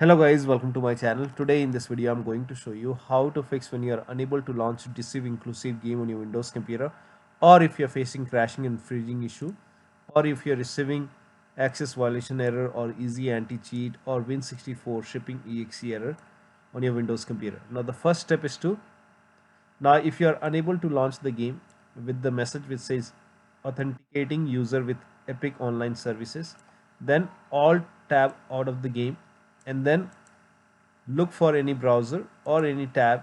Hello guys, welcome to my channel. Today in this video I'm going to show you how to fix when you are unable to launch Deceive inclusive game on your Windows computer, or if you're facing crashing and freezing issue, or if you're receiving access violation error or easy anti-cheat or Win64 shipping exe error on your Windows computer. Now the first step is to, now if you are unable to launch the game with the message which says authenticating user with Epic Online Services, then alt tab out of the game and then look for any browser or any tab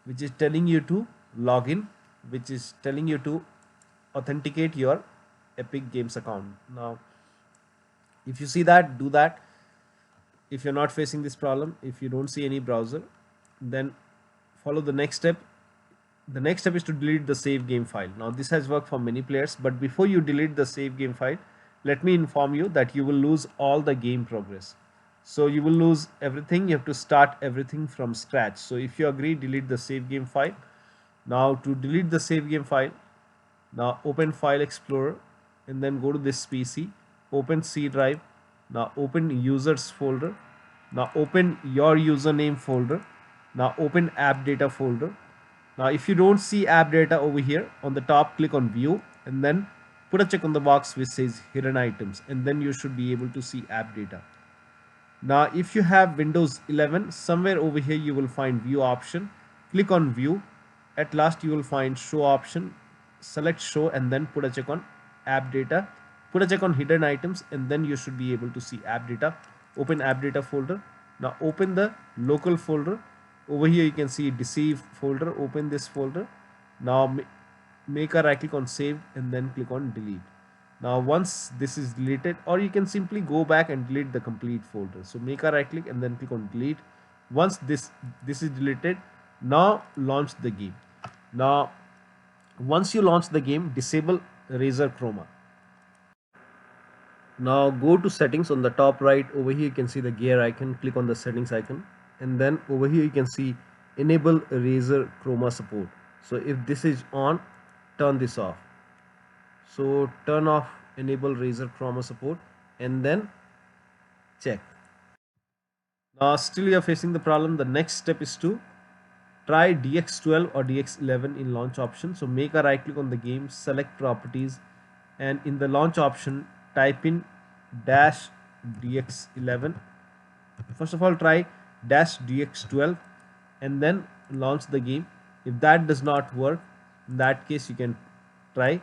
which is telling you to log in, which is telling you to authenticate your Epic Games account. Now if you see that, do that. If you're not facing this problem, if you don't see any browser, then follow the next step. The next step is to delete the save game file. Now this has worked for many players, but before you delete the save game file, let me inform you that you will lose all the game progress. So you will lose everything. You have to start everything from scratch. So if you agree, delete the save game file. Now to delete the save game file, now open File Explorer and then go to this PC, open C drive, now open users folder, now open your username folder, now open app data folder. Now if you don't see app data over here on the top, click on view and then put a check on the box which says hidden items, and then you should be able to see app data. Now if you have Windows 11, somewhere over here you will find view option, click on view. At last you will find show option, select show and then put a check on app data, put a check on hidden items, and then you should be able to see app data. Open app data folder. Now open the local folder. Over here you can see Deceive folder, open this folder. Now make a right click on save and then click on delete. Now once this is deleted, or you can simply go back and delete the complete folder. So make a right click and then click on delete. Once this is deleted, now launch the game. Now once you launch the game, disable Razer Chroma. Now go to settings on the top right. Over here you can see the gear icon, click on the settings icon, and then over here you can see enable Razer Chroma support. So if this is on, turn this off. So turn off enable Razer Chroma support and then check. Now still you are facing the problem. The next step is to try DX12 or DX11 in launch option. So make a right click on the game, select properties, and in the launch option type in dash DX11. First of all, try dash DX12 and then launch the game. If that does not work, in that case you can try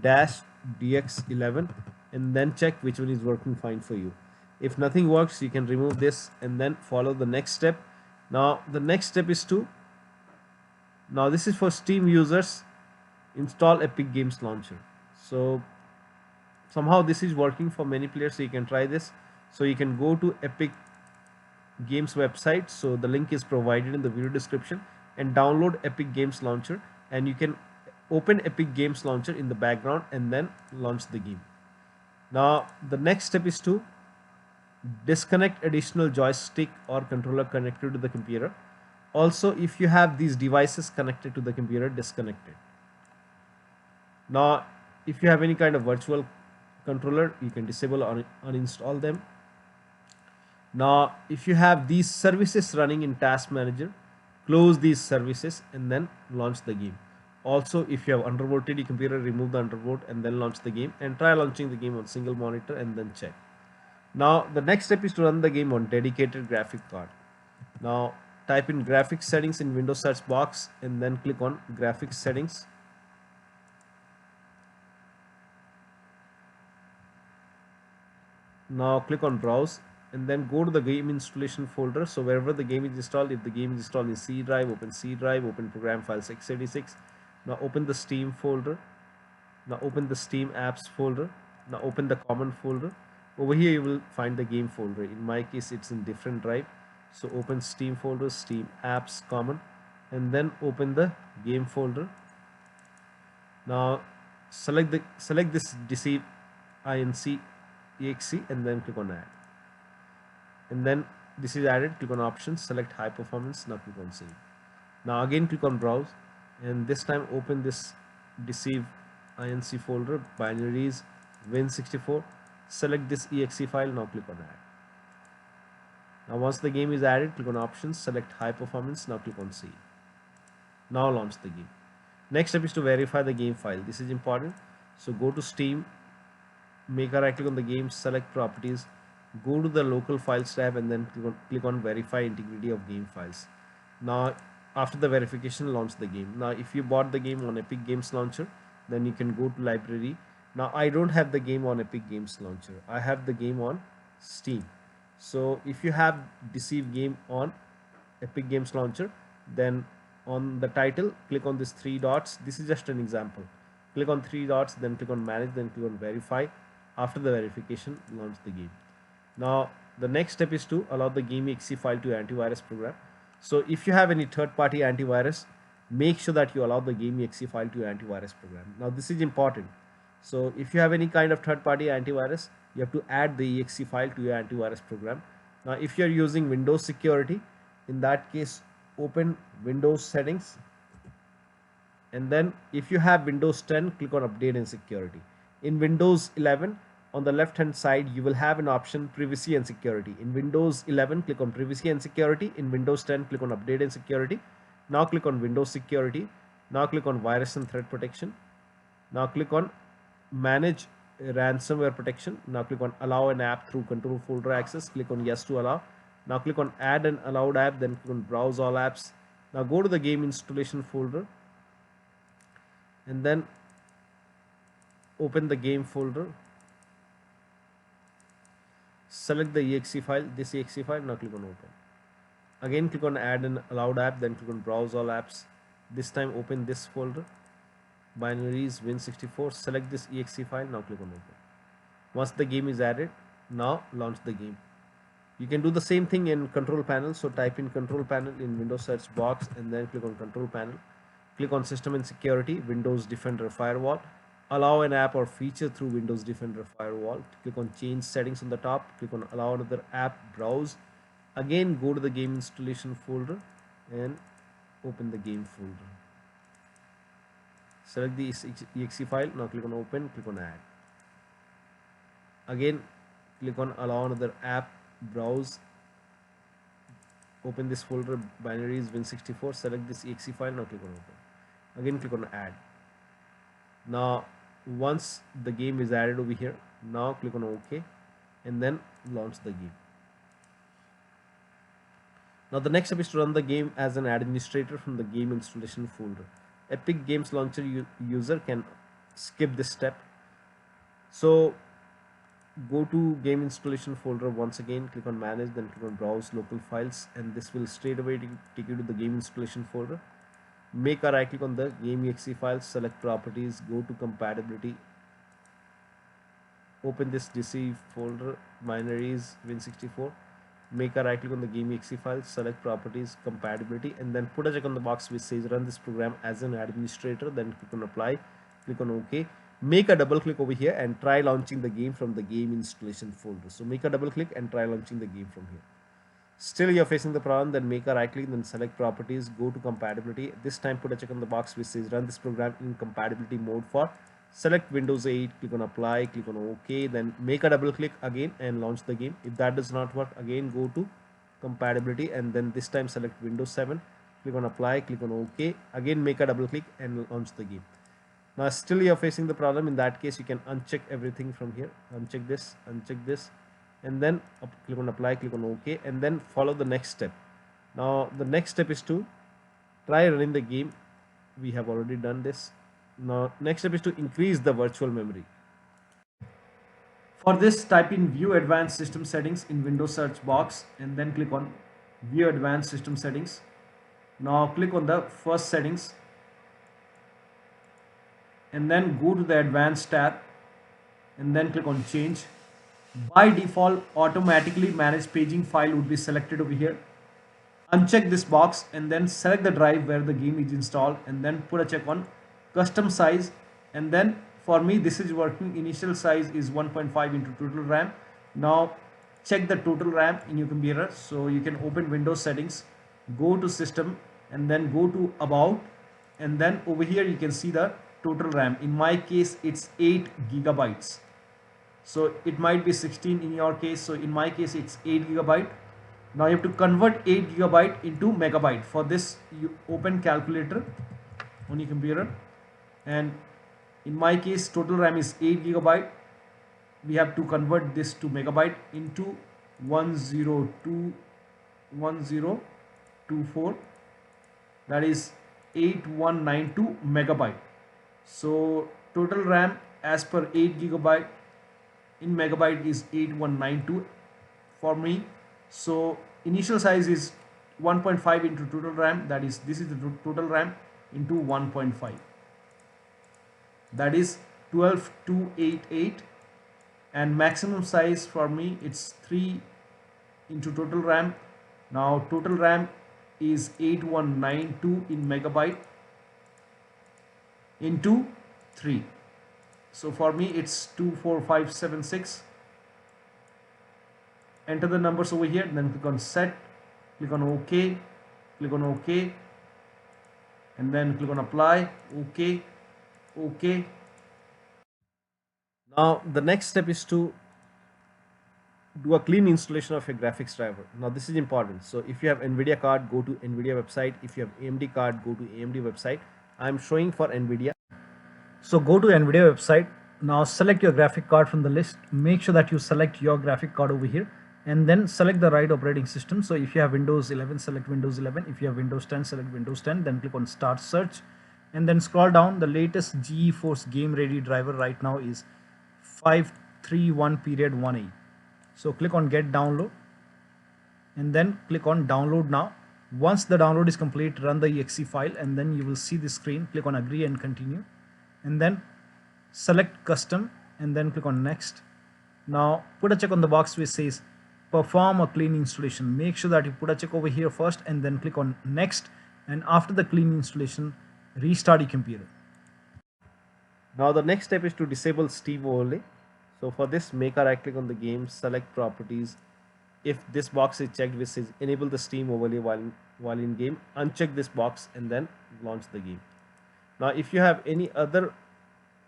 dash DX11 and then check which one is working fine for you. If nothing works, you can remove this and then follow the next step. Now the next step is to, now this is for Steam users, install Epic Games Launcher. So somehow this is working for many players, so you can try this. So you can go to Epic Games website, so the link is provided in the video description, and download Epic Games Launcher, and you can open Epic Games Launcher in the background and then launch the game. Now the next step is to disconnect additional joystick or controller connected to the computer. Also, if you have these devices connected to the computer, disconnect it. Now if you have any kind of virtual controller, you can disable or uninstall them. Now if you have these services running in task manager, close these services and then launch the game. Also, if you have undervolted your computer, remove the undervolt and then launch the game, and try launching the game on single monitor and then check. Now the next step is to run the game on dedicated graphic card. Now type in graphics settings in Windows search box and then click on graphics settings. Now click on browse and then go to the game installation folder. So wherever the game is installed, if the game is installed in C drive, open C drive, open program files x86. Now open the Steam folder. Now open the Steam apps folder. Now open the common folder. Over here you will find the game folder. In my case it's in different drive. So open Steam folder, Steam apps common, and then open the game folder. Now select this Deceive Inc exe and then click on add, and then this is added. Click on options, select high performance, now click on save. Now again click on browse, and this time open this Deceive Inc folder, binaries, Win64, select this exe file, now click on add. Now once the game is added, click on options, select high performance. Now click on save. Now launch the game. Next step is to verify the game file. This is important. So go to Steam, make a right click on the game, select properties, go to the local files tab, and then click on verify integrity of game files. Now after the verification, launch the game. Now if you bought the game on Epic Games Launcher, then you can go to library. Now I don't have the game on Epic Games Launcher, I have the game on Steam. So if you have Deceive game on Epic Games Launcher, then on the title click on this three dots. This is just an example. Click on three dots, then click on manage, then click on verify. After the verification, launch the game. Now the next step is to allow the game.exe file to your antivirus program. So if you have any third-party antivirus, make sure that you allow the game.exe file to your antivirus program. Now this is important. So if you have any kind of third-party antivirus, you have to add the exe file to your antivirus program. Now if you are using Windows security, in that case open Windows settings, and then if you have Windows 10, click on update and security. In Windows 11, on the left hand side you will have an option privacy and security. In Windows 11, click on privacy and security. In Windows 10, click on update and security. Now click on Windows security. Now click on virus and threat protection. Now click on manage ransomware protection. Now click on allow an app through control folder access. Click on yes to allow. Now click on add an allowed app, then click on browse all apps. Now go to the game installation folder and then open the game folder. Select the exe file, this exe file. Now click on open. Again click on add an allowed app, then click on browse all apps. This time open this folder, binaries Win64. Select this exe file. Now click on open. Once the game is added, now launch the game. You can do the same thing in control panel. So type in control panel in Windows search box and then click on control panel. Click on system and security, Windows Defender Firewall. Allow an app or feature through Windows Defender Firewall. Click on change settings on the top. Click on allow another app, browse. Again go to the game installation folder and open the game folder. Select the exe file. Now click on open, click on add. Again click on allow another app, browse. Open this folder, binaries Win64. Select this exe file. Now click on open. Again click on add. Now once the game is added over here, now click on OK and then launch the game. Now the next step is to run the game as an administrator from the game installation folder. Epic Games Launcher user can skip this step. So go to game installation folder once again, click on manage, then click on browse local files, and this will straight away take you to the game installation folder. Make a right click on the game.exe file, select properties, go to compatibility, open this Deceive folder, binaries Win64. Make a right click on the game.exe file, select properties, compatibility, and then put a check on the box which says run this program as an administrator. Then click on apply, click on OK. Make a double click over here and try launching the game from the game installation folder. So make a double click and try launching the game from here. Still you're facing the problem, then make a right click, then select properties, go to compatibility. This time put a check on the box which says run this program in compatibility mode for. Select Windows 8, click on apply, click on OK, then make a double click again and launch the game. If that does not work, again go to compatibility and then this time select Windows 7, click on apply, click on OK, again make a double click and launch the game. Now still you're facing the problem. In that case you can uncheck everything from here, uncheck this, and then click on apply, click on OK, and then follow the next step. Now the next step is to try running the game. We have already done this. Now next step is to increase the virtual memory. For this, type in view advanced system settings in Windows search box and then click on view advanced system settings. Now click on the first settings and then go to the advanced tab and then click on change. By default, automatically manage paging file would be selected over here. Uncheck this box and then select the drive where the game is installed and then put a check on custom size, and then for me this is working. Initial size is 1.5 into total RAM. Now check the total RAM in your computer. So you can open Windows settings, go to system and then go to about, and then over here you can see the total RAM. In my case it's 8 gigabytes. So it might be 16 in your case. So in my case it's 8 gigabyte. Now you have to convert 8 gigabyte into megabyte. For this, you open calculator on your computer, and in my case total RAM is 8 gigabyte. We have to convert this to megabyte into 1024, that is 8192 megabyte. So total RAM as per 8 gigabyte in megabyte is 8192 for me. So initial size is 1.5 into total RAM, that is this is the total RAM into 1.5, that is 12288, and maximum size for me it's 3 into total RAM. Now total RAM is 8192 in megabyte into 3, so for me it's 24576. Enter the numbers over here, then click on set, click on OK, click on OK, and then click on apply, OK, OK. Now the next step is to do a clean installation of your graphics driver. Now this is important. So if you have NVIDIA card, go to NVIDIA website. If you have AMD card, go to AMD website. I'm showing for NVIDIA. So go to NVIDIA website. Now select your graphic card from the list. Make sure that you select your graphic card over here, and then select the right operating system. So if you have Windows 11, select Windows 11. If you have Windows 10, select Windows 10. Then click on Start Search, and then scroll down. The latest GeForce Game Ready driver right now is 531.18. So click on Get Download, and then click on Download Now. Once the download is complete, run the exe file, and then you will see the screen. Click on Agree and Continue, and then select Custom, and then click on Next. Now put a check on the box which says Perform a clean installation. Make sure that you put a check over here first, and then click on Next, and after the clean installation, restart your computer. Now the next step is to disable Steam overlay. So for this, make a right click on the game, select properties. If this box is checked which says enable the Steam overlay while in game, uncheck this box and then launch the game. Now if you have any other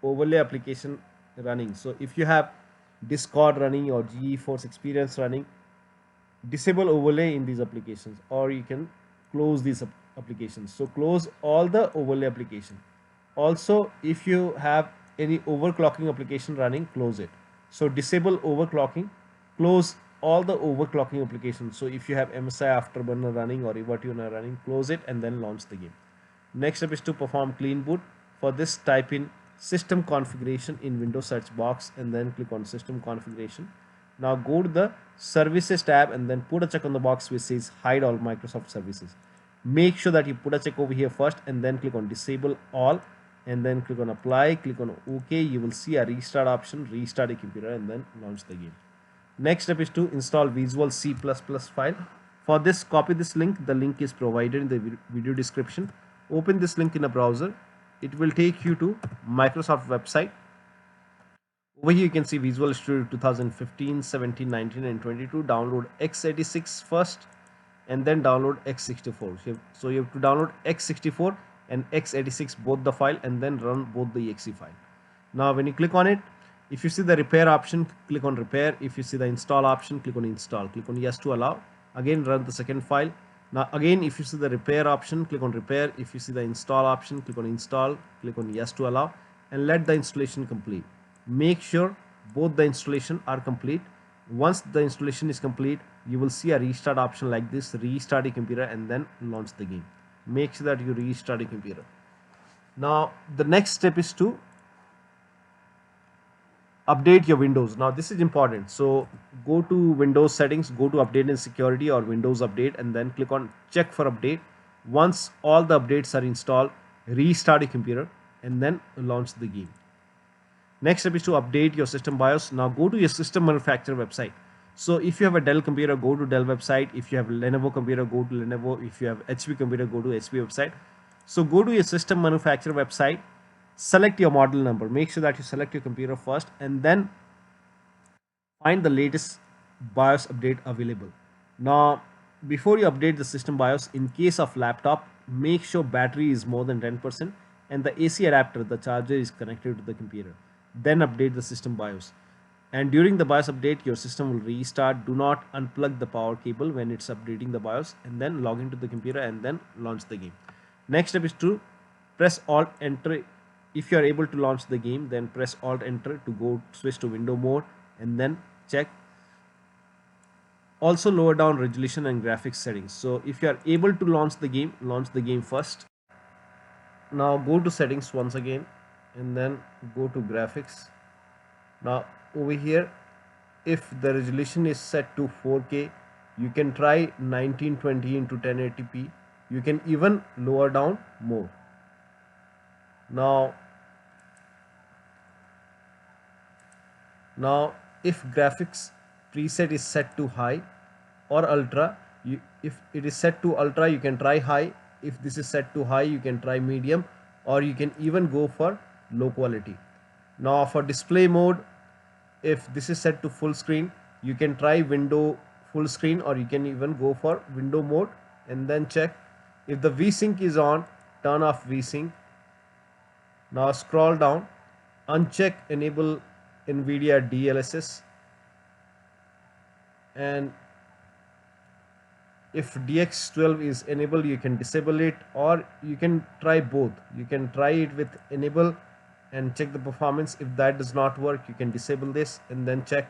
overlay application running, so if you have Discord running or GeForce Experience running, disable overlay in these applications, or you can close these applications. So close all the overlay application. Also, if you have any overclocking application running, close it. So disable overclocking, close all the overclocking applications. So if you have MSI Afterburner running or Evertune running, close it and then launch the game. Next step is to perform clean boot. For this, type in system configuration in Windows search box, and then click on system configuration. Now go to the services tab, and then put a check on the box which says hide all Microsoft services. Make sure that you put a check over here first, and then click on disable all, and then click on apply, click on OK. You will see a restart option, restart your computer, and then launch the game. Next step is to install Visual C++ file. For this, copy this link. The link is provided in the video description. Open this link in a browser. It will take you to Microsoft website. Over here you can see Visual Studio 2015, 17, 19 and 22. Download x86 first, and then download x64. So you have to download x64 and x86, both the file, and then run both the exe file. Now when you click on it, if you see the repair option, click on repair. If you see the install option, click on install. Click on yes to allow. Again, run the second file. Now again, if you see the repair option, click on repair. If you see the install option, click on install. Click on yes to allow, and let the installation complete. Make sure both the installation are complete. Once the installation is complete, you will see a restart option like this. Restart your computer and then launch the game. Make sure that you restart your computer. Now the next step is to update your Windows. Now this is important. So go to Windows settings, go to update and security or Windows update, and then click on check for update. Once all the updates are installed, restart your computer and then launch the game. Next step is to update your system BIOS. Now go to your system manufacturer website. So if you have a Dell computer, go to Dell website. If you have Lenovo computer, go to Lenovo. If you have HP computer, go to HP website. So go to your system manufacturer website, select your model number. Make sure that you select your computer first, and then find the latest BIOS update available. Now before you update the system BIOS, in case of laptop, make sure battery is more than 10% and the AC adapter, the charger, is connected to the computer. Then update the system BIOS. And during the BIOS update, your system will restart. Do not unplug the power cable when it's updating the BIOS, and then log into the computer and then launch the game. Next step is to press Alt Enter. If you are able to launch the game, then press Alt Enter to go switch to window mode and then check. Also lower down resolution and graphics settings. So if you are able to launch the game first. Now go to settings once again and then go to graphics. Now over here, if the resolution is set to 4K, you can try 1920 into 1080p. You can even lower down more. Now if graphics preset is set to high or ultra, if it is set to ultra, you can try high. If this is set to high, you can try medium, or you can even go for low quality. Now for display mode, if this is set to full screen, you can try window full screen, or you can even go for window mode and then check. If the VSync is on, turn off VSync. Now scroll down, uncheck enable NVIDIA DLSS, and if DX12 is enabled, you can disable it, or you can try both. You can try it with enable and check the performance. If that does not work, you can disable this and then check.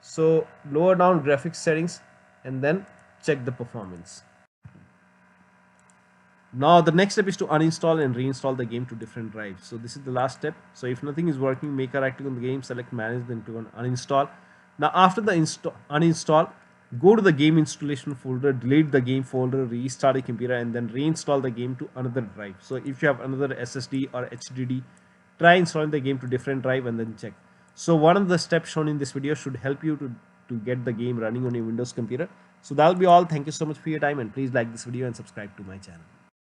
So lower down graphics settings and then check the performance. Now the next step is to uninstall and reinstall the game to different drives. So this is the last step. So if nothing is working, make a right click on the game, select manage, then click on uninstall. Now after the uninstall, go to the game installation folder, delete the game folder, restart the computer, and then reinstall the game to another drive. So if you have another SSD or HDD, try installing the game to different drive and then check. So one of the steps shown in this video should help you to get the game running on your Windows computer. So that'll be all. Thank you so much for your time, and please like this video and subscribe to my channel.